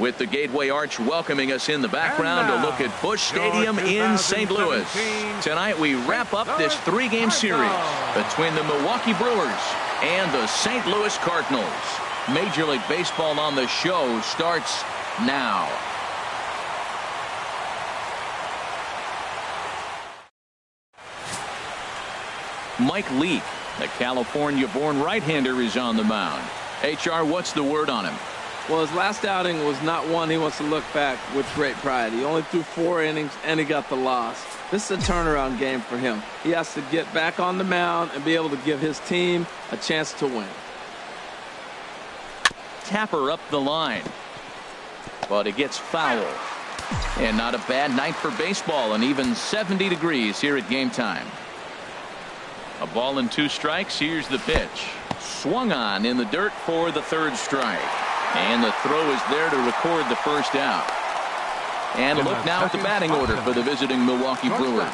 with the Gateway Arch welcoming us in the background to look at Busch Stadium in St. Louis. Tonight we wrap up this 3-game series between the Milwaukee Brewers and the St. Louis Cardinals. Major League Baseball on the show starts now. Mike Leake, the California-born right-hander, is on the mound. HR, what's the word on him? Well, his last outing was not one he wants to look back with great pride. He only threw 4 innings, and he got the loss. This is a turnaround game for him. He has to get back on the mound and be able to give his team a chance to win. Tapper up the line, but it gets foul. And not a bad night for baseball, and even 70 degrees here at game time. A ball and 2 strikes. Here's the pitch. Swung on in the dirt for the 3rd strike. And the throw is there to record the 1st out. And look now at the batting order for the visiting Milwaukee Brewers.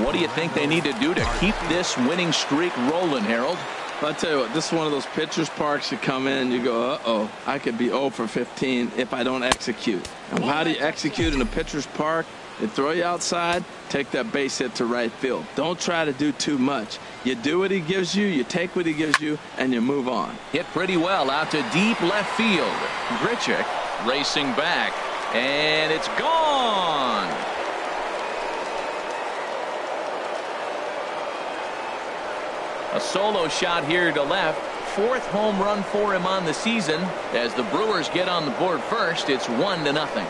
What do you think they need to do to keep this winning streak rolling, Harold? I'll tell you what, this is one of those pitcher's parks you come in and you go, uh-oh, I could be 0 for 15 if I don't execute. And how do you execute in a pitcher's park? They throw you outside, take that base hit to right field. Don't try to do too much. You do what he gives you, you take what he gives you, and you move on. Hit pretty well out to deep left field. Grichuk racing back, and it's gone. A solo shot here to left. 4th home run for him on the season. As the Brewers get on the board first, it's 1-0.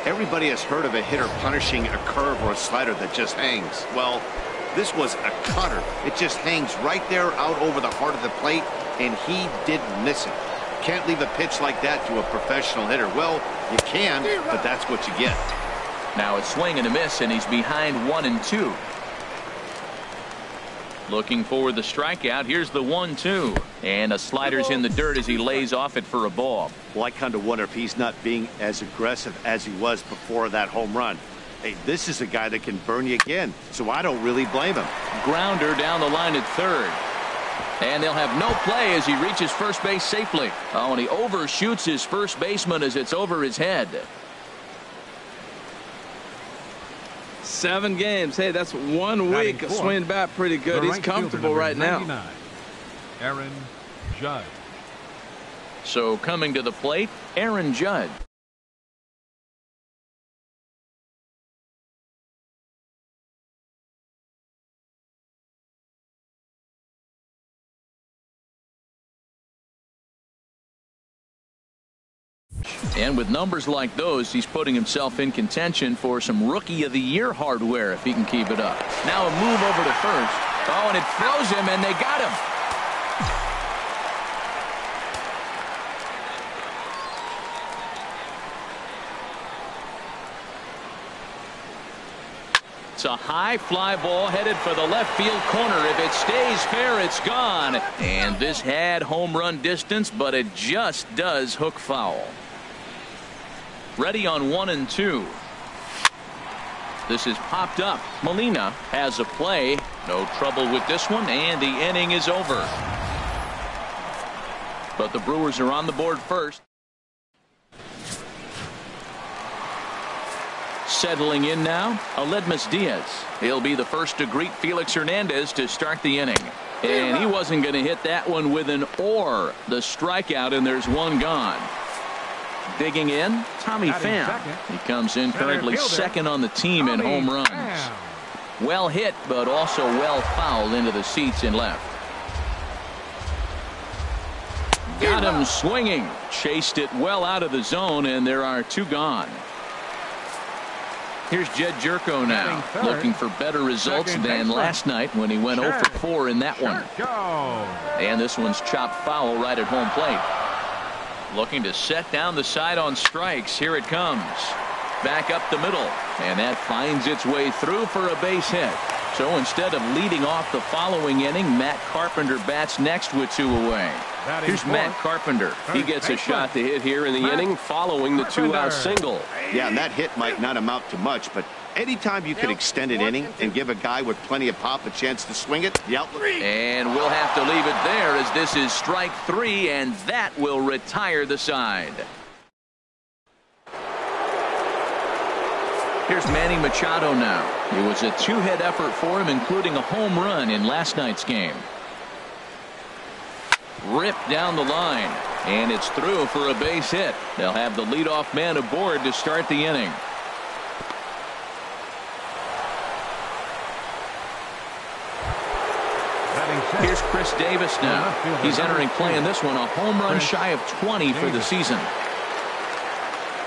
Everybody has heard of a hitter punishing a curve or a slider that just hangs. Well, this was a cutter. It just hangs right there out over the heart of the plate, and he didn't miss it. Can't leave a pitch like that to a professional hitter. Well, you can, but that's what you get. Now a swing and a miss, and he's behind 1-2. Looking for the strikeout. Here's the 1-2. And a slider's in the dirt as he lays off it for a ball. Well, I kind of wonder if he's not being as aggressive as he was before that home run. Hey, this is a guy that can burn you again, so I don't really blame him. Grounder down the line at 3rd. And they'll have no play as he reaches first base safely. Oh, and he overshoots his first baseman as it's over his head. 7 games. Hey, that's 1 week of swinging bat pretty good. He's comfortable right now. Aaron Judge. So coming to the plate, Aaron Judge. And with numbers like those, he's putting himself in contention for some Rookie of the Year hardware if he can keep it up. Now a move over to first. Oh, and it throws him, and they got him. It's a high fly ball headed for the left field corner. If it stays fair, it's gone. And this had home run distance, but it just does hook foul. Ready on 1-2. This is popped up. Molina has a play. No trouble with this one, and the inning is over. But the Brewers are on the board first. Settling in now, Aledmus Diaz. He'll be the first to greet Felix Hernandez to start the inning. And he wasn't going to hit that one with an or. The strikeout, and there's 1 gone. Digging in, Tommy Pham. He comes in currently 2nd on the team in home runs. Well hit, but also well fouled into the seats in left. Got him swinging. Chased it well out of the zone, and there are 2 gone. Here's Jed Jerko now, looking for better results than last night when he went 0 for 4 in that one. And this one's chopped foul right at home plate. Looking to set down the side on strikes. Here it comes. Back up the middle. And that finds its way through for a base hit. So instead of leading off the following inning, Matt Carpenter bats next with 2 away. Here's Matt Carpenter. He gets a shot to hit here in the inning following the 2-out single. Yeah, and that hit might not amount to much, but anytime you can extend an inning and give a guy with plenty of pop a chance to swing it, the outlook. And we'll have to leave it there as this is strike 3, and that will retire the side. Here's Manny Machado now. It was a 2-hit effort for him, including a home run in last night's game. Ripped down the line, and it's through for a base hit. They'll have the leadoff man aboard to start the inning. Here's Chris Davis now. He's entering play in this one, a home run shy of 20 for the season.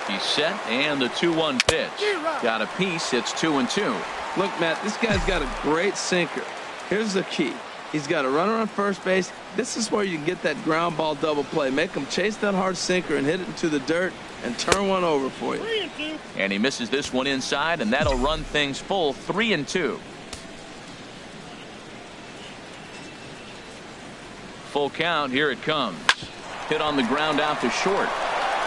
He's set, and the 2-1 pitch. Got a piece. It's 2-2. Look, Matt, this guy's got a great sinker. Here's the key. He's got a runner on first base. This is where you can get that ground ball double play. Make him chase that hard sinker and hit it into the dirt and turn one over for you. And he misses this one inside, and that'll run things full 3-2. Full count. Here it comes. Hit on the ground out to short.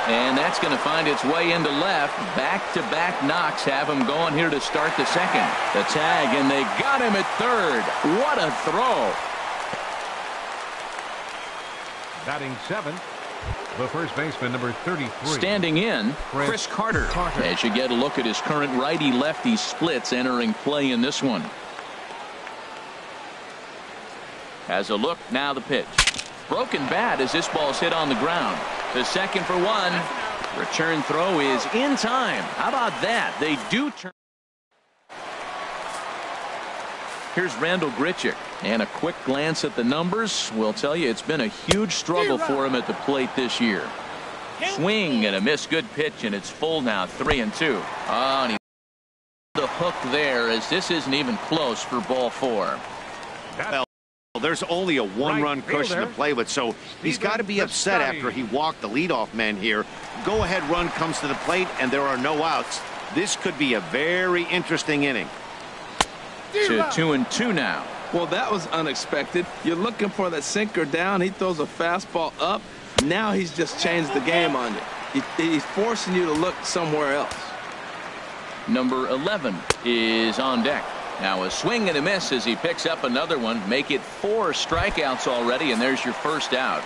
And that's going to find its way into left. Back-to-back knocks have him going here to start the second. The tag, and they got him at third. What a throw. Batting 7th, the first baseman, number 33. Standing in, Chris Carter. As you get a look at his current righty-lefty splits entering play in this one. Has a look, now the pitch. Broken bat as this ball's hit on the ground. The second for one. Return throw is in time. How about that? They do turn. Here's Randall Grichuk, and a quick glance at the numbers will tell you it's been a huge struggle for him at the plate this year. Swing and a miss. Good pitch, and it's full now. 3-2. Oh, and he the hook there as this isn't even close for ball 4. Well, there's only a one-run cushion to play with, so he's got to be upset after he walked the leadoff man here. Go-ahead run comes to the plate, and there are no outs. This could be a very interesting inning. To 2-2 now. Well, that was unexpected. You're looking for that sinker down. He throws a fastball up. Now he's just changed the game on you. He's forcing you to look somewhere else. Number 11 is on deck. Now a swing and a miss as he picks up another one. Make it 4 strikeouts already, and there's your first out.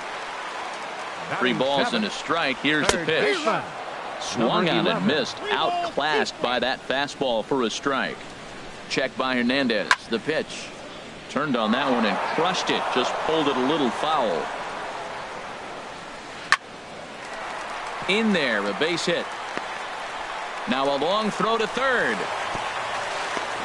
3 balls and a strike. Here's the pitch. Swung on and missed. Outclassed by that fastball for a strike. Check by Hernandez. The pitch. Turned on that one and crushed it. Just pulled it a little foul. In there, a base hit. Now a long throw to third.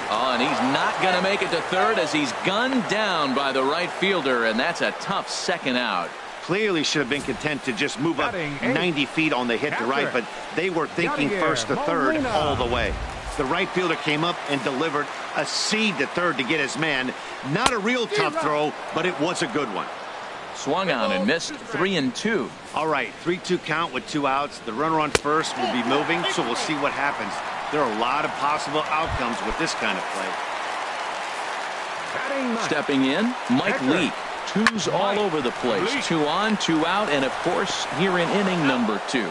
Oh, and he's not going to make it to third as he's gunned down by the right fielder, and that's a tough second out. Clearly should have been content to just move up 90 feet on the hit to right, but they were thinking first to third all the way. The right fielder came up and delivered a seed to third to get his man. Not a real tough throw, but it was a good one. Swung on and missed. 3-2. All right, 3-2 count with 2 outs. The runner on first will be moving, so we'll see what happens. There are a lot of possible outcomes with this kind of play. Stepping in, Mike Leake. 2s all over the place. 2 on, 2 out, and of course here in inning number 2.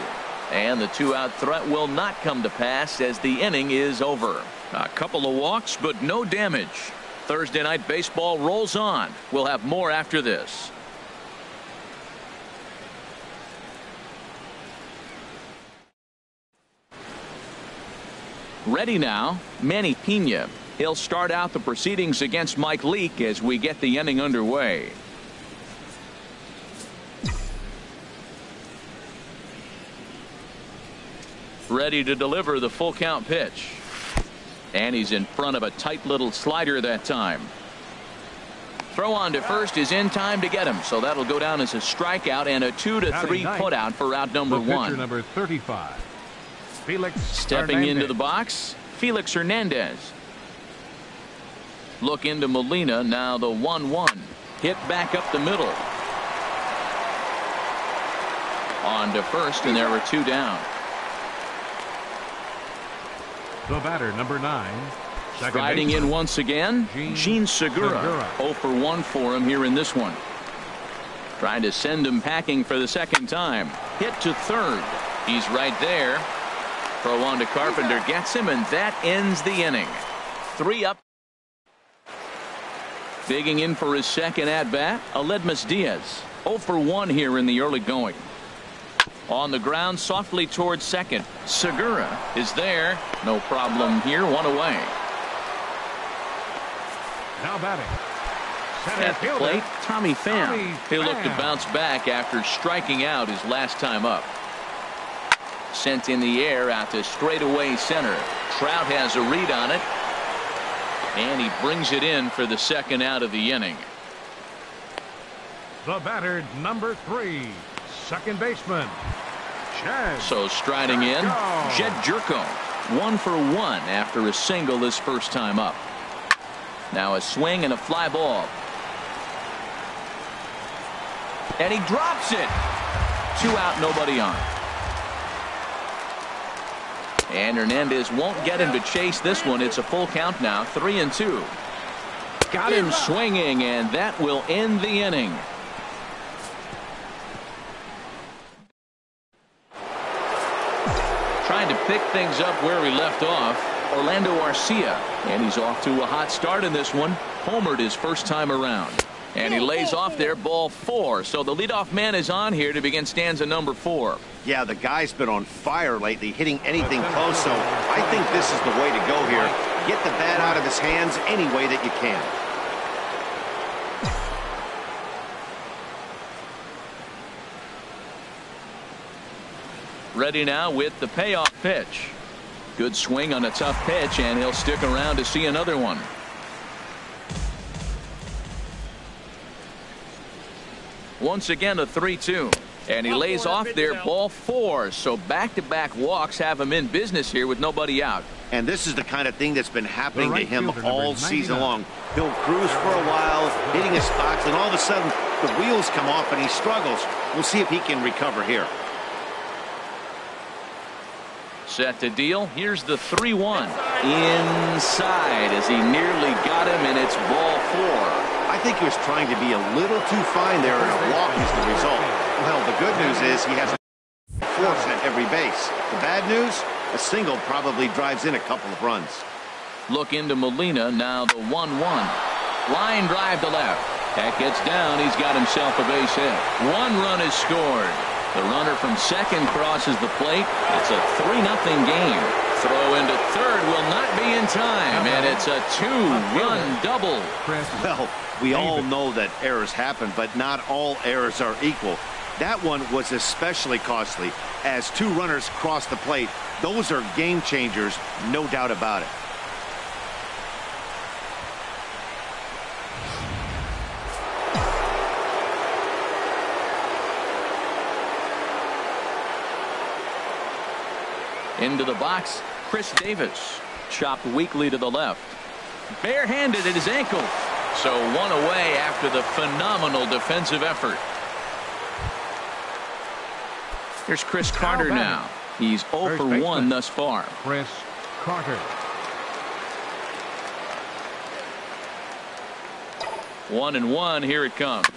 And the 2-out threat will not come to pass as the inning is over. A couple of walks, but no damage. Thursday night baseball rolls on. We'll have more after this. Ready now, Manny Pena. He'll start out the proceedings against Mike Leake as we get the inning underway. Ready to deliver the full count pitch. And he's in front of a tight little slider that time. Throw on to first is in time to get him, so that'll go down as a strikeout and a 2-3 put out for out number 1. Number 35. Felix Stepping Hernandez. into the box, Felix Hernandez. Look into Molina. Now the 1-1. Hit back up the middle. On to first, and there were 2 down. The batter, number 9. Riding in once again, Gene Segura. 0 for 1 for him here in this one. Trying to send him packing for the second time. Hit to third. He's right there. Throw on to Carpenter, gets him, and that ends the inning. 3 up. Digging in for his second at-bat, Aledmus Diaz. 0 for 1 here in the early going. On the ground, softly towards second. Segura is there. No problem here. 1 away. Now batting. At the plate, Tommy Pham. He'll look to bounce back after striking out his last time up. Sent in the air out to straightaway center. Trout has a read on it. And he brings it in for the second out of the inning. The batter, number 3, second baseman, Jed. So striding in, Jed Jerko. 1 for 1 after a single his first time up. Now a swing and a fly ball. And he drops it. 2 out, nobody on. And Hernandez won't get him to chase this one. It's a full count now, 3-2. Got him swinging, and that will end the inning. Trying to pick things up where he left off, Orlando Arcia. And he's off to a hot start in this one. Homered his first time around. And he lays off there, ball 4. So the leadoff man is on here to begin stanza number 4. Yeah, the guy's been on fire lately, hitting anything close, so I think this is the way to go here. Get the bat out of his hands any way that you can. Ready now with the payoff pitch. Good swing on a tough pitch, and he'll stick around to see another one. Once again, a 3-2. And he lays off there, ball 4. So back-to-back walks have him in business here with nobody out. And this is the kind of thing that's been happening to him all season long. He'll cruise for a while, hitting his spots, and all of a sudden the wheels come off and he struggles. We'll see if he can recover here. Set to deal. Here's the 3-1. Inside as he nearly got him, and it's ball 4. I think he was trying to be a little too fine there, and a walk is the result. Well, the good news is he has a force at every base. The bad news, a single probably drives in a couple of runs. Look into Molina, now the 1-1. Line drive to left. That gets down. He's got himself a base hit. 1 run is scored. The runner from second crosses the plate. It's a 3-0 game. Throw into third will not be in time, and it's a 2-run double. Well, we all know that errors happen, but not all errors are equal. That one was especially costly. As 2 runners cross the plate, those are game changers, no doubt about it. Into the box, Chris Davis. Chopped weakly to the left. Barehanded at his ankle. So 1 away after the phenomenal defensive effort. Here's Chris Carter now. He's 0 for 1 thus far. Chris Carter. 1-1. Here it comes.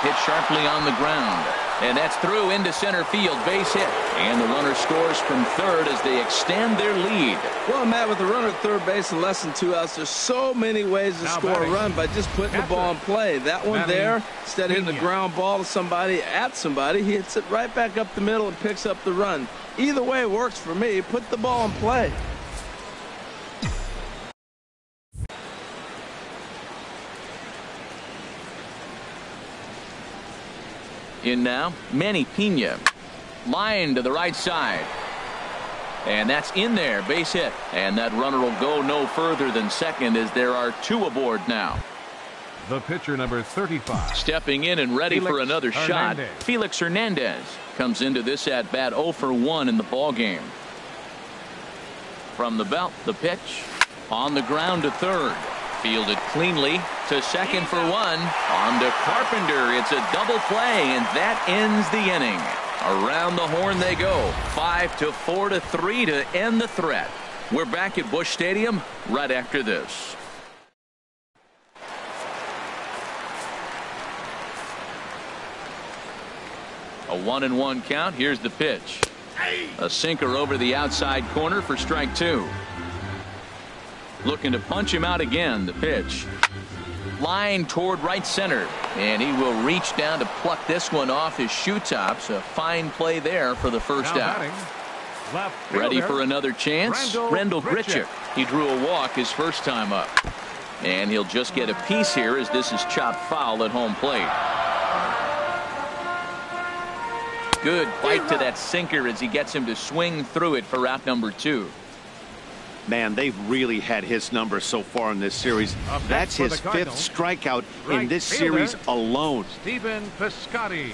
Hit sharply on the ground. And that's through into center field. Base hit. And the runner scores from third as they extend their lead. Well, Matt, with the runner at third base and less than 2 outs, there's so many ways to score a run by just putting the ball in play. That one there, instead of hitting the ground ball to somebody, he hits it right back up the middle and picks up the run. Either way works for me. Put the ball in play. In now, Manny Pena. Line to the right side. And that's in there. Base hit. And that runner will go no further than second as there are 2 aboard now. The pitcher, number 35. Stepping in and ready for another shot. Felix Hernandez comes into this at bat 0 for 1 in the ball game. From the belt, the pitch. On the ground to third. Fielded cleanly to second for 1. On to Carpenter. It's a double play, and that ends the inning. Around the horn they go. 5-4-3 to end the threat. We're back at Busch Stadium right after this. A 1-1 count. Here's the pitch. A sinker over the outside corner for strike 2. Looking to punch him out again. The pitch. Line toward right center, and he will reach down to pluck this one off his shoe tops. A fine play there for the first out. Ready for another chance. Rendell Grichuk. He drew a walk his first time up, and he'll just get a piece here as this is chopped foul at home plate. Good bite to that sinker as he gets him to swing through it for out number 2. Man, they've really had his number so far in this series. That's his 5th strikeout in this series alone. Stephen Piscotty.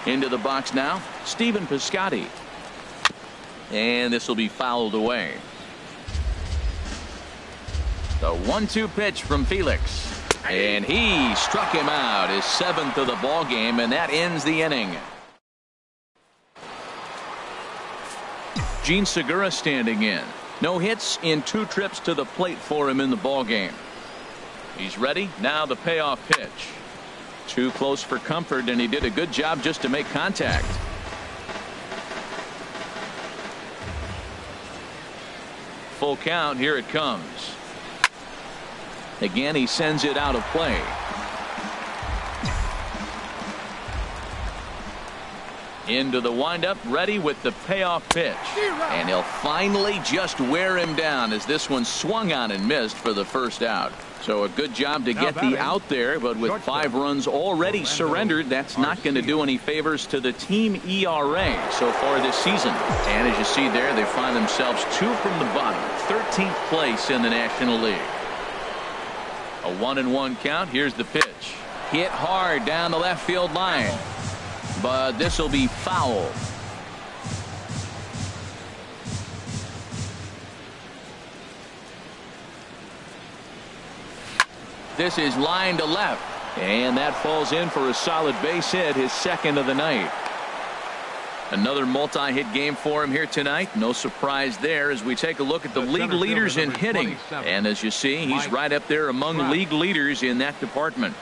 Into the box now, Stephen Piscotty. And this will be fouled away. The 1-2 pitch from Felix. And he struck him out, his 7th of the ball game, and that ends the inning. Gene Segura standing in. No hits in 2 trips to the plate for him in the ball game. He's ready. Now the payoff pitch. Too close for comfort, and he did a good job just to make contact. Full count. Here it comes. Again, he sends it out of play. Into the windup, ready with the payoff pitch. And he'll finally just wear him down as this one swung on and missed for the first out. So a good job to get the out there, but with 5 runs already surrendered, that's not going to do any favors to the team ERA so far this season. And as you see there, they find themselves 2 from the bottom, 13th place in the National League. A 1-1 count. Here's the pitch. Hit hard down the left field line. But this will be foul. This is line to left, and that falls in for a solid base hit, his 2nd of the night. Another multi-hit game for him here tonight. No surprise there as we take a look at the league leaders in hitting. And as you see, he's right up there among league leaders in that department.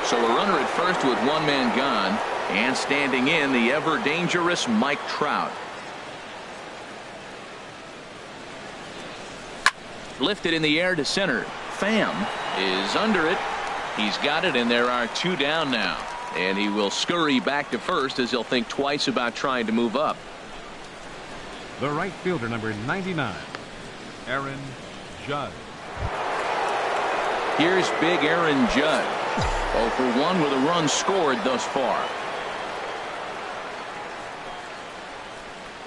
So a runner at first with 1 man gone, and standing in the ever dangerous Mike Trout. Lifted in the air to center. Pham is under it. He's got it, and there are 2 down now. And he will scurry back to first as he'll think twice about trying to move up. The right fielder, number 99, Aaron Judge. Here's big Aaron Judge. 0 for 1 with a run scored thus far.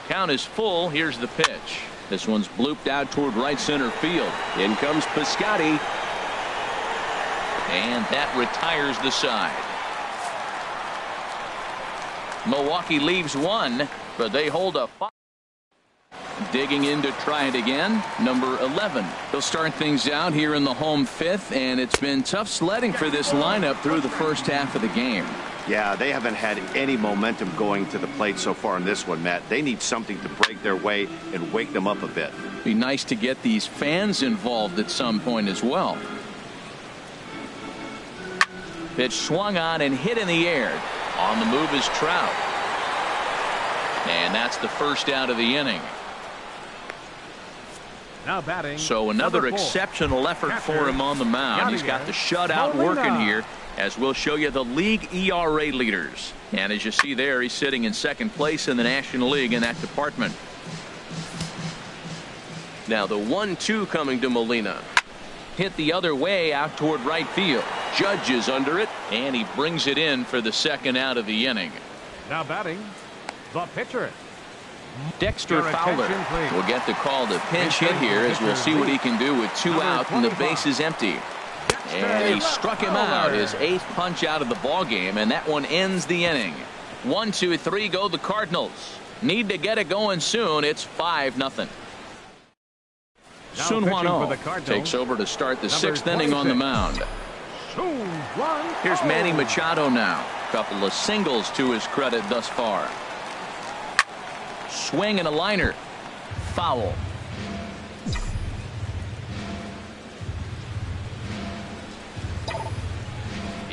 Count is full. Here's the pitch. This one's blooped out toward right center field. In comes Piscotty. And that retires the side. Milwaukee leaves 1, but they hold a 5. Digging in to try it again, number 11. They'll start things out here in the home 5th, and it's been tough sledding for this lineup through the first half of the game. Yeah, they haven't had any momentum going to the plate so far in this one, Matt. They need something to break their way and wake them up a bit. Be nice to get these fans involved at some point as well. Pitch swung on and hit in the air. On the move is Trout. And that's the first out of the inning. Now batting. So another exceptional effort for him on the mound. He's got the shutout working here, as we'll show you the league ERA leaders. And as you see there, he's sitting in 2nd place in the National League in that department. Now the 1-2 coming to Molina. Hit the other way out toward right field. Judge is under it, and he brings it in for the 2nd out of the inning. Now batting, the pitcher, Dexter Fowler will get the call to pinch hit here, as we'll see what he can do with 2 out and the base is empty. And he struck him out, his 8th punch out of the ball game, and that one ends the inning. 1, 2, 3 go the Cardinals. Need to get it going soon. It's 5-0. Sun Hwan-Oh takes over to start the 6th inning on the mound. Here's Manny Machado now. Couple of singles to his credit thus far. Swing and a liner. Foul.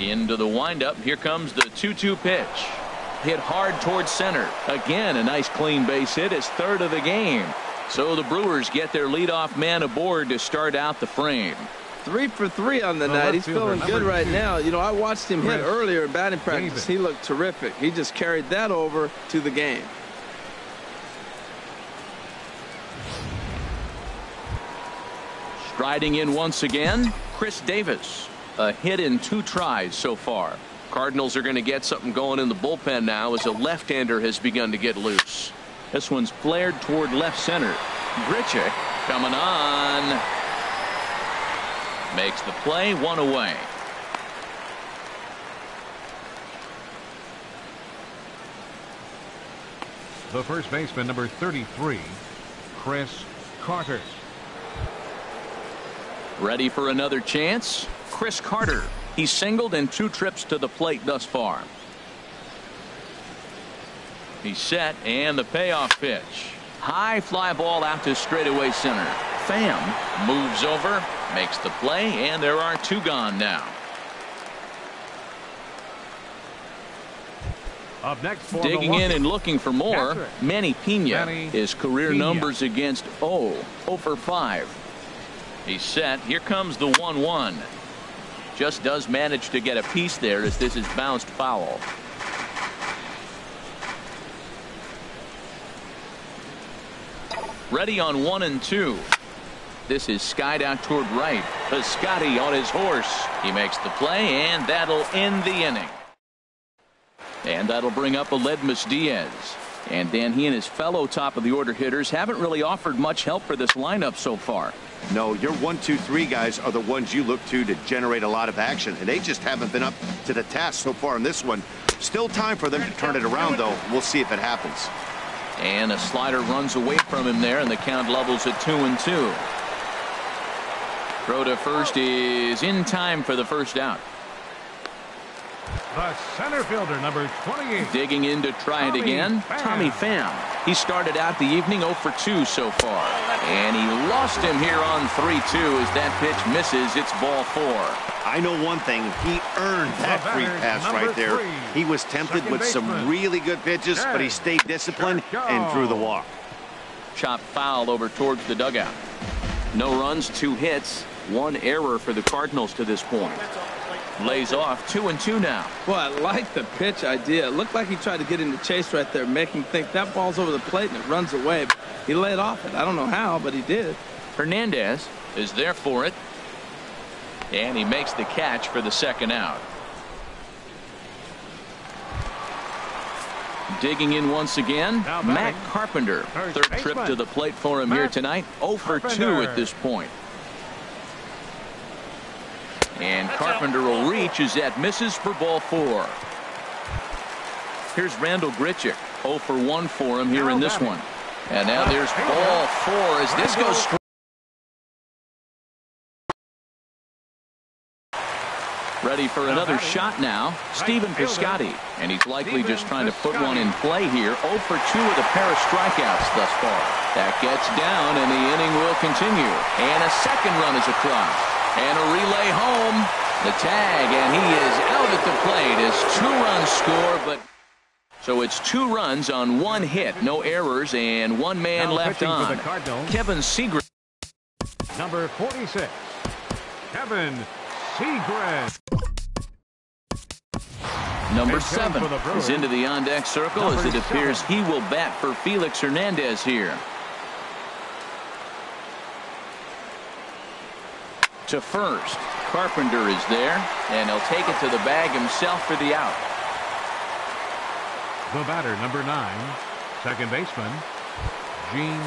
Into the windup. Here comes the 2-2 pitch. Hit hard towards center. Again, a nice clean base hit. His third of the game. So the Brewers get their leadoff man aboard to start out the frame. 3 for 3 on the night. He's feeling good right now. You know, I watched him hit earlier in batting practice. He looked terrific. He just carried that over to the game. Striding in once again, Chris Davis. A hit in 2 tries so far. Cardinals are going to get something going in the bullpen now as a left-hander has begun to get loose. This one's flared toward left center. Grichuk coming on. Makes the play, 1 away. The first baseman, number 33, Chris Carter. Ready for another chance? Chris Carter. He's singled in 2 trips to the plate thus far. He's set, and the payoff pitch. High fly ball out to straightaway center. Pham moves over, makes the play, and there are 2 gone now. Up next for digging Milwaukee. in and looking for more. Manny Pena. His career numbers against 0 for 5. He's set. Here comes the 1-1. Just does manage to get a piece there as this is bounced foul. Ready on 1 and 2. This is skied out toward right. Piscotty on his horse. He makes the play, and that'll end the inning. And that'll bring up Aledmys Diaz. And Dan, he and his fellow top of the order hitters haven't really offered much help for this lineup so far. No, your 1, 2, 3 guys are the ones you look to generate a lot of action, and they just haven't been up to the task so far in this one. Still time for them to turn it around, though. We'll see if it happens. And a slider runs away from him there, and the count levels at 2 and 2. Throw to first is in time for the first out. The center fielder, number 28. Digging in to try it again. Tommy Pham. He started out the evening 0 for 2 so far. And he lost him here on 3-2 as that pitch misses. It's ball 4. I know one thing. He earned that free pass right there. He was tempted with some really good pitches, but he stayed disciplined and drew the walk. Chopped foul over towards the dugout. No runs, 2 hits, 1 error for the Cardinals to this point. Lays off 2 and 2 now. Well, I like the pitch idea. It looked like he tried to get in the chase right there, making him think that ball's over the plate and it runs away. He laid off it. I don't know how, but he did. Hernandez is there for it. And he makes the catch for the second out. Digging in once again, Matt Carpenter. Third trip to the plate for him here tonight. 0 for 2 at this point. And Carpenter will reach as that misses for ball 4. Here's Randall Grichuk. 0 for 1 for him here in this one. And now there's ball 4 as this goes straight. Ready for another shot now. Stephen Piscotty. And he's likely just trying to put one in play here. 0 for 2 with a pair of strikeouts thus far. That gets down and the inning will continue. And a second run is across. And a relay home. The tag, and he is out at the plate as 2-run score, but so it's 2 runs on 1 hit, no errors, and 1 man now left on. Kevin Seagrave. Number 46, Kevin Seagrave. Number 7 is into the on-deck circle as it appears he will bat for Felix Hernandez here. To first. Carpenter is there, and he'll take it to the bag himself for the out. The batter, number 9, second baseman, Gene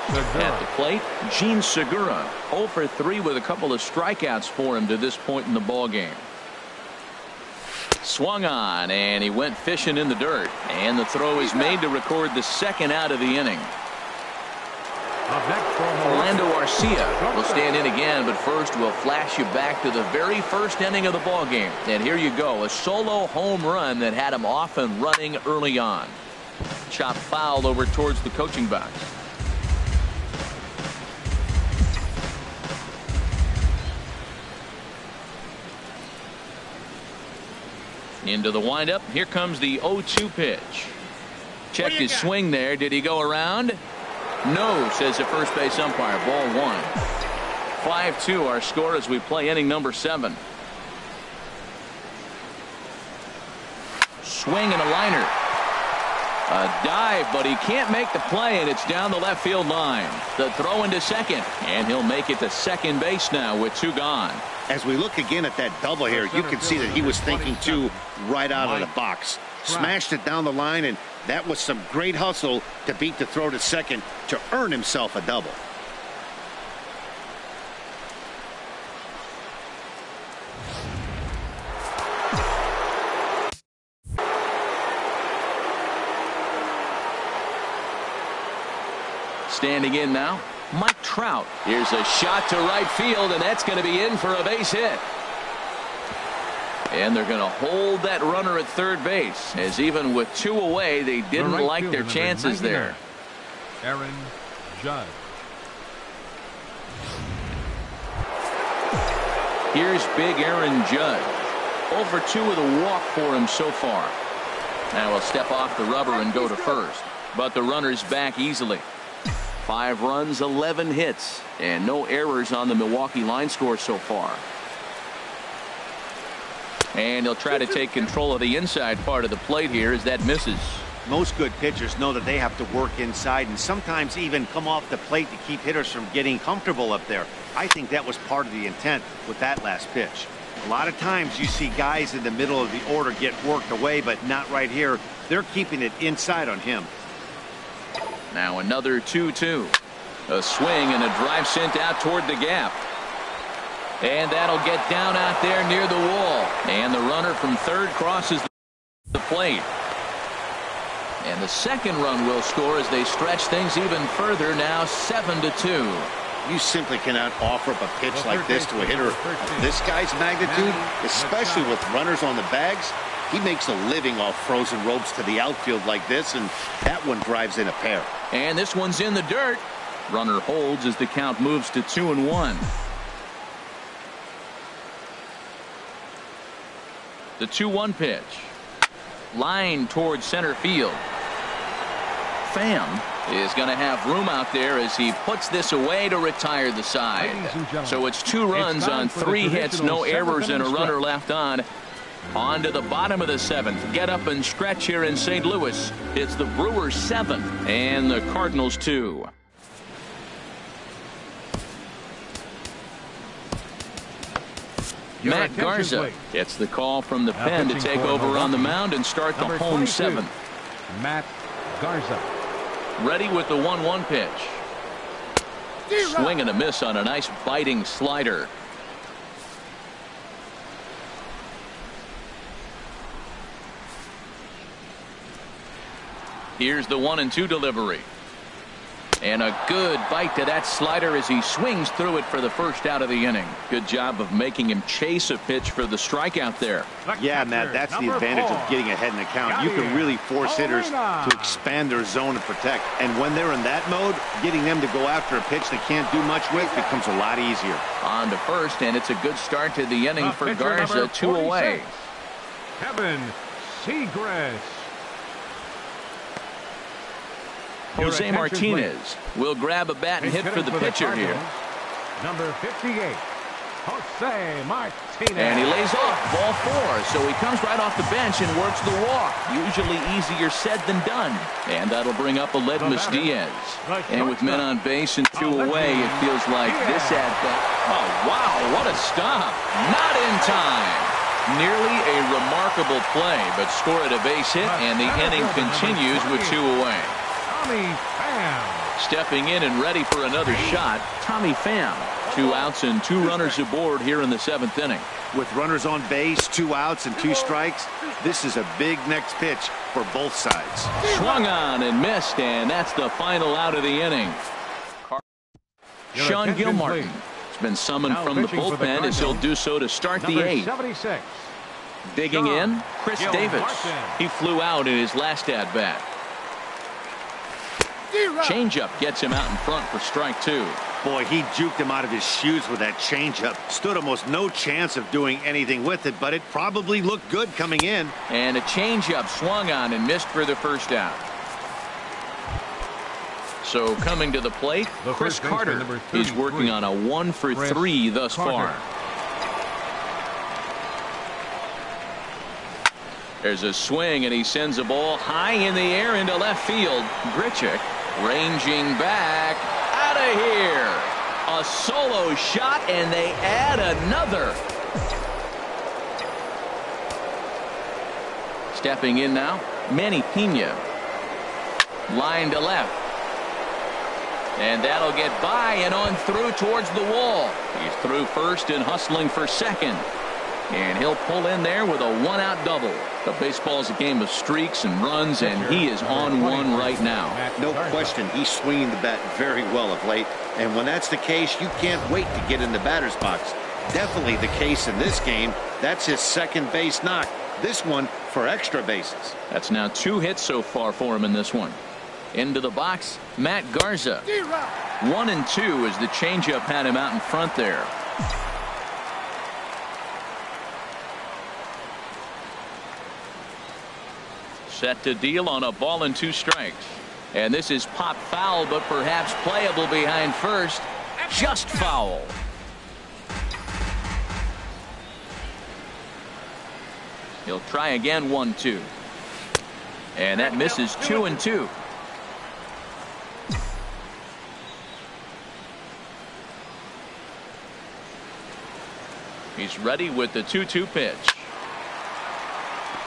Segura. At the plate, Gene Segura. 0 for 3 with a couple of strikeouts for him to this point in the ball game. Swung on, and he went fishing in the dirt. And the throw is made to record the second out of the inning. Orlando Arcia will stand in again, but first we'll flash you back to the very first inning of the ball game. And here you go, a solo home run that had him off and running early on. Chop foul over towards the coaching box. Into the windup. Here comes the 0-2 pitch. Checked his swing there. Did he go around? No, says the first base umpire. Ball 1. 5-2 our score as we play inning number 7. Swing and a liner. A dive, but he can't make the play, and it's down the left field line. The throw into second, and he'll make it to second base now with 2 gone. As we look again at that double here, you can see that he was thinking too right out of the box. Smashed it down the line, and that was some great hustle to beat the throw to second to earn himself a double. Standing in now, Mike Trout. Here's a shot to right field, and that's going to be in for a base hit. And they're going to hold that runner at third base, as even with 2 away, they didn't like their chances there. Aaron Judge. Here's big Aaron Judge. Over 2 with a walk for him so far. Now he'll step off the rubber and go to first, but the runner's back easily. 5 runs, 11 hits, and no errors on the Milwaukee line score so far. And he'll try to take control of the inside part of the plate here as that misses. Most good pitchers know that they have to work inside and sometimes even come off the plate to keep hitters from getting comfortable up there. I think that was part of the intent with that last pitch. A lot of times you see guys in the middle of the order get worked away, but not right here. They're keeping it inside on him. Now another 2-2. A swing and a drive sent out toward the gap. And that'll get down out there near the wall. And the runner from third crosses the plate. And the second run will score as they stretch things even further, now 7-2. You simply cannot offer up a pitch like this to a hitter of this guy's magnitude, especially with runners on the bags. He makes a living off frozen ropes to the outfield like this, and that one drives in a pair. And this one's in the dirt. Runner holds as the count moves to 2-1. The 2-1 pitch. Line towards center field. Pham is going to have room out there as he puts this away to retire the side. So it's 2 runs on 3 hits, no errors, and a runner left on. On to the bottom of the 7th. Get up and stretch here in St. Louis. It's the Brewers 7 and the Cardinals 2. Matt Garza gets the call from the pen to take over on the mound and start the home 7th. Matt Garza. Ready with the 1-1 pitch. Swing and a miss on a nice biting slider. Here's the 1-2 delivery. And a good bite to that slider as he swings through it for the first out of the inning. Good job of making him chase a pitch for the strikeout there. Yeah, Matt, that's the advantage of getting ahead in the count. You can really force hitters to expand their zone and protect. And when they're in that mode, getting them to go after a pitch they can't do much with becomes a lot easier. On to first, and it's a good start to the inning for Garza. 2 away. Kevin Seagrass. Jose Martinez will grab a bat and hit for the pitcher here. Number 58, Jose Martinez. And he lays off ball 4, so he comes right off the bench and works the walk. Usually easier said than done. And that'll bring up Aledmus Diaz. And with men on base and 2 away, it feels like this at-bat. Oh, wow, what a stop. Not in time. Nearly a remarkable play, but scored a base hit, and the inning continues with 2 away. Stepping in and ready for another shot, Tommy Pham. 2 outs and 2 runners aboard here in the 7th inning. With runners on base, 2 outs and 2 strikes, this is a big next pitch for both sides. Swung on and missed, and that's the final out of the inning. Sean Gilmartin has been summoned from the bullpen as he'll do so to start the 8th. Digging in, Chris Davis. He flew out in his last at-bat. Changeup gets him out in front for strike 2. Boy, he juked him out of his shoes with that changeup. Stood almost no chance of doing anything with it, but it probably looked good coming in. And a changeup swung on and missed for the first out. So coming to the plate, Chris Carter. He's working on a 1-for-3 thus far. There's a swing, and he sends a ball high in the air into left field. Grichuk ranging back out of here. A solo shot, and they add another. Stepping in now, Manny Pena. Line to left. And that'll get by and on through towards the wall. He's through first and hustling for second. And he'll pull in there with a one-out double. But baseball's a game of streaks and runs, and he is on one right now. No question, he's swinging the bat very well of late. And when that's the case, you can't wait to get in the batter's box. Definitely the case in this game. That's his second base knock. This one for extra bases. That's now 2 hits so far for him in this one. Into the box, Matt Garza. 1-2 as the changeup had him out in front there. Set to deal on a ball and 2 strikes. And this is pop foul, but perhaps playable behind first. Just foul. He'll try again, 1-2. And that misses 2-2. He's ready with the 2-2 pitch.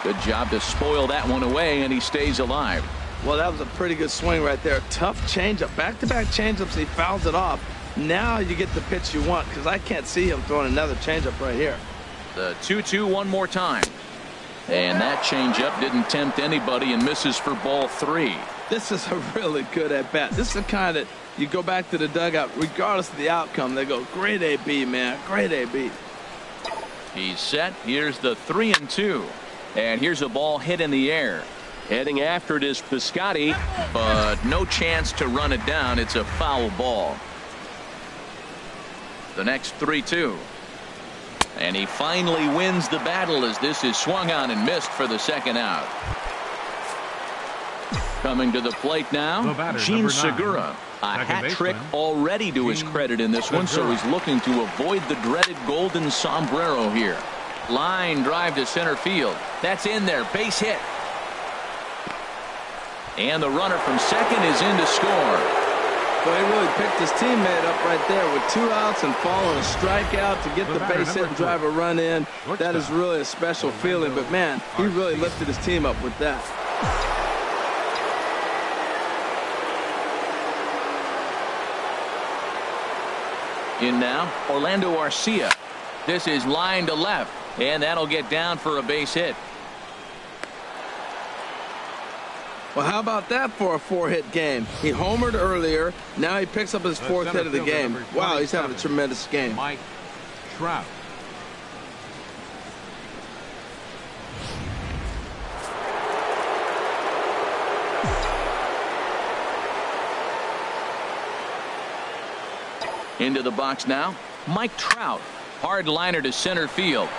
Good job to spoil that one away, and he stays alive. Well, that was a pretty good swing right there. Tough changeup. Back-to-back changeups. He fouls it off. Now you get the pitch you want, because I can't see him throwing another changeup right here. The 2-2 one more time. And that changeup didn't tempt anybody and misses for ball 3. This is a really good at-bat. This is the kind that you go back to the dugout, regardless of the outcome, they go, great AB, man, great AB. He's set. Here's the 3-2. And here's a ball hit in the air. Heading after it is Piscotty, but no chance to run it down. It's a foul ball. The next 3-2. And he finally wins the battle as this is swung on and missed for the second out. Coming to the plate now, Gene Segura. A hat trick already to his credit in this one, so he's looking to avoid the dreaded golden sombrero here. Line drive to center field. That's in there. Base hit. And the runner from second is in to score. Boy, he really picked his teammate up right there with 2 outs and following a strikeout to get the base hit and drive a run in. That is really a special feeling, but man, he really lifted his team up with that. In now, Orlando Arcia. This is line to left, and that'll get down for a base hit. Well, how about that for a 4-hit game? He homered earlier. Now he picks up his 4th hit of the game. Wow, he's having a tremendous game. Mike Trout. Into the box now, Mike Trout. Hard liner to center field.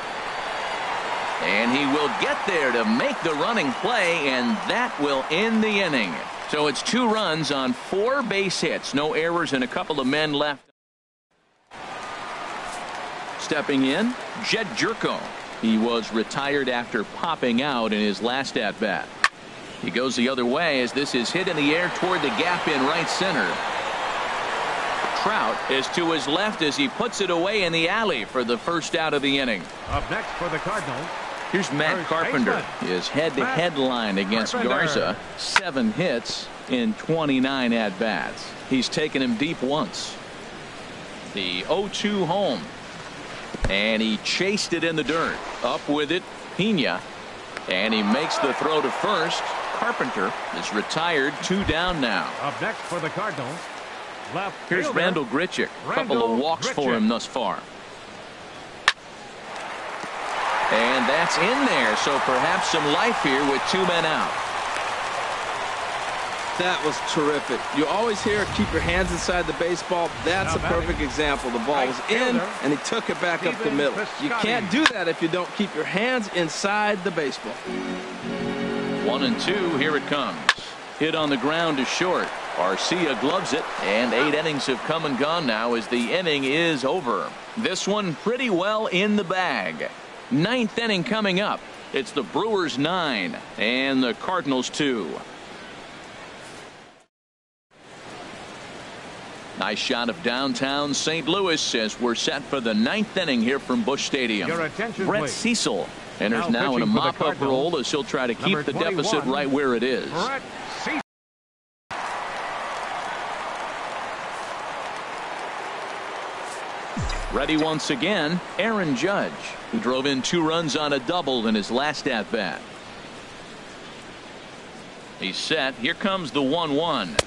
And he will get there to make the running play, and that will end the inning. So it's 2 runs on 4 base hits. No errors and a couple of men left. Stepping in, Jed Jerko. He was retired after popping out in his last at-bat. He goes the other way as this is hit in the air toward the gap in right center. Trout is to his left as he puts it away in the alley for the first out of the inning. Up next for the Cardinals. Here's Matt Carpenter. His head-to-head line against Garza. 7 hits in 29 at-bats. He's taken him deep once. The 0-2 home. And he chased it in the dirt. Up with it, Pena. And he makes the throw to first. Carpenter is retired. 2 down now. Up next for the Cardinals. Left Here's fielder, Randall Grichuk. A couple of walks for him thus far. And that's in there, so perhaps some life here with 2 men out. That was terrific. You always hear keep your hands inside the baseball. That's a perfect example. The ball was in, and he took it back up the middle. You can't do that if you don't keep your hands inside the baseball. 1-2. Here it comes. Hit on the ground to short. Arcia gloves it, and 8 innings have come and gone now as the inning is over. This one pretty well in the bag. 9th inning coming up. It's the Brewers 9 and the Cardinals 2. Nice shot of downtown St. Louis as we're set for the 9th inning here from Busch Stadium. Brett Cecil enters now in a mop-up role as he'll try to keep the deficit right where it is. Ready once again, Aaron Judge, who drove in 2 runs on a double in his last at-bat. He's set. Here comes the 1-1.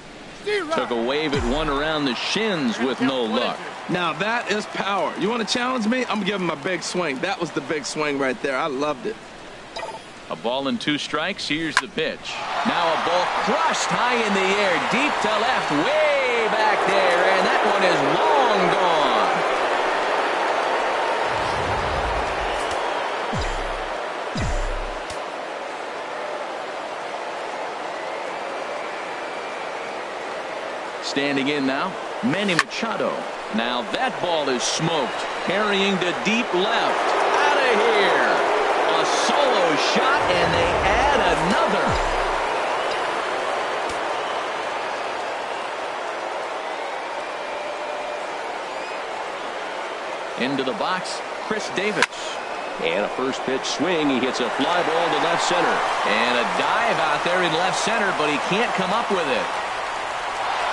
Took a wave at one around the shins with no luck. Now that is power. You want to challenge me? I'm going to give him a big swing. That was the big swing right there. I loved it. A ball and 2 strikes. Here's the pitch. Now a ball crushed high in the air, deep to left, way back there, and that one is long gone. Standing in now, Manny Machado. Now that ball is smoked, carrying to deep left. Out of here. A solo shot, and they add another. Into the box, Chris Davis. And a first pitch swing. He hits a fly ball to left center. And a dive out there in left center, but he can't come up with it.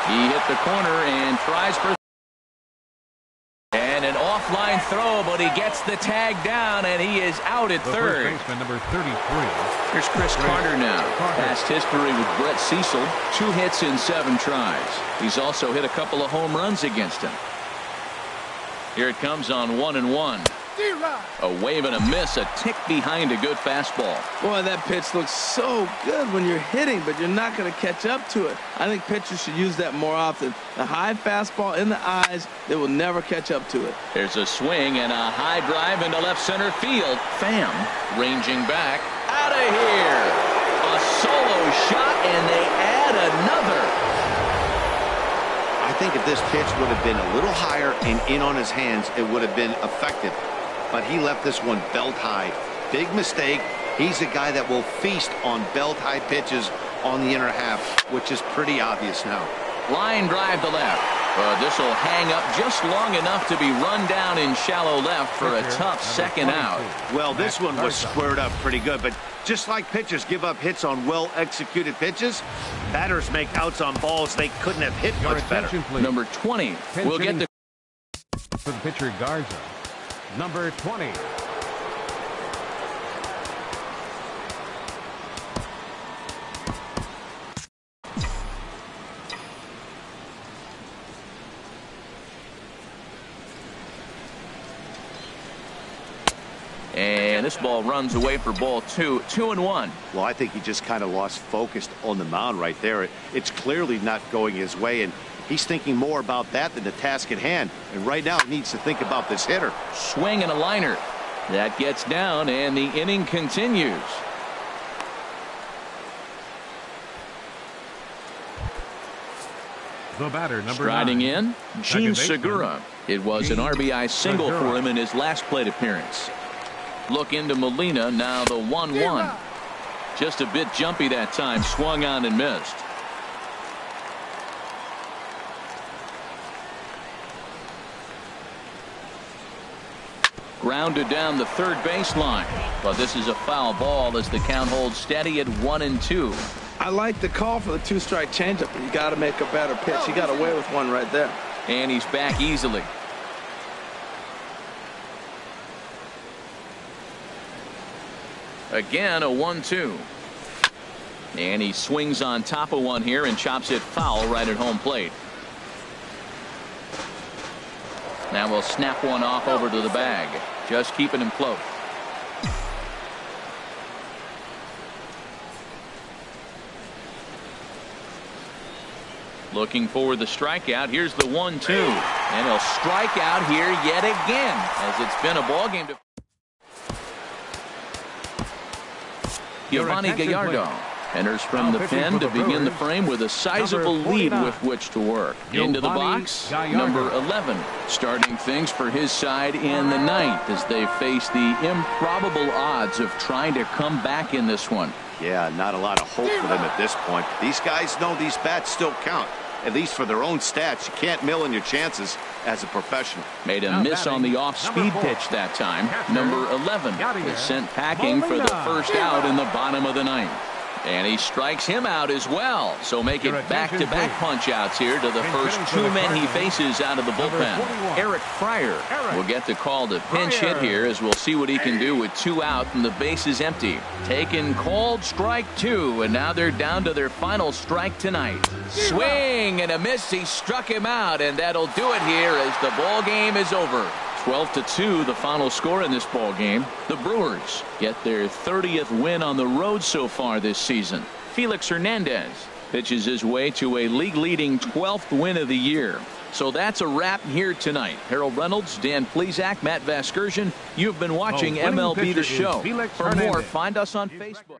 He hit the corner and tries for. And an offline throw, but he gets the tag down, and he is out at third. First baseman, number 33. Here's Chris Carter now. Past history with Brett Cecil. 2 hits in 7 tries. He's also hit a couple of home runs against him. Here it comes on 1-1. A wave and a miss, a tick behind a good fastball. Boy, that pitch looks so good when you're hitting, but you're not going to catch up to it. I think pitchers should use that more often. A high fastball in the eyes, they will never catch up to it. There's a swing and a high drive into left center field. Pham ranging back. Out of here. A solo shot, and they add another. I think if this pitch would have been a little higher and in on his hands, it would have been effective. But he left this one belt high. Big mistake. He's a guy that will feast on belt high pitches on the inner half, which is pretty obvious now. Line drive to left. This will hang up just long enough to be run down in shallow left for a tough second out. Well, this one was squared up pretty good, but just like pitchers give up hits on well-executed pitches, batters make outs on balls they couldn't have hit much better. Number 20 will get the. For the pitcher, Garza. Number 20. And this ball runs away for ball 2. 2-1. Well, I think he just kind of lost focus on the mound right there. It's clearly not going his way, and he's thinking more about that than the task at hand. And right now he needs to think about this hitter. Swing and a liner. That gets down, and the inning continues. The batter, number Striding 9. in, Gene Second Segura. It was an RBI single for him in his last plate appearance. Look into Molina, now the 1-1. Just a bit jumpy that time, swung on and missed. Grounded down the third baseline, but this is a foul ball as the count holds steady at 1-2. I like the call for the 2-strike changeup, but you got to make a better pitch. He got away with one right there. And he's back easily. Again, a 1-2. And he swings on top of one here and chops it foul right at home plate. Now we'll snap one off over to the bag. Just keeping him close. Looking for the strikeout. Here's the 1-2. And he'll strike out here yet again, as it's been a ball game to Giovanni Gallardo enters from the pen to begin the frame with a sizable lead with which to work. Into the box, number 11, starting things for his side in the ninth as they face the improbable odds of trying to come back in this one. Yeah, not a lot of hope for them at this point. These guys know these bats still count, at least for their own stats. You can't mill in your chances as a professional. Made a miss on the off-speed pitch that time. Number 11 is sent packing for the first out in the bottom of the ninth. And he strikes him out as well. So make it back-to-back punch-outs here to the first two men he faces out of the bullpen. Eric Fryer will get the call to pinch hit here, as we'll see what he can do with 2 out and the bases empty. Taken, called, strike 2, and now they're down to their final strike tonight. Swing and a miss. He struck him out, and that'll do it here as the ball game is over. 12-2 the final score in this ball game. The Brewers get their 30th win on the road so far this season. Felix Hernandez pitches his way to a league-leading 12th win of the year. So that's a wrap here tonight. Harold Reynolds, Dan Plesac, Matt Vasgersian. You've been watching MLB The Show. For more, find us on Facebook.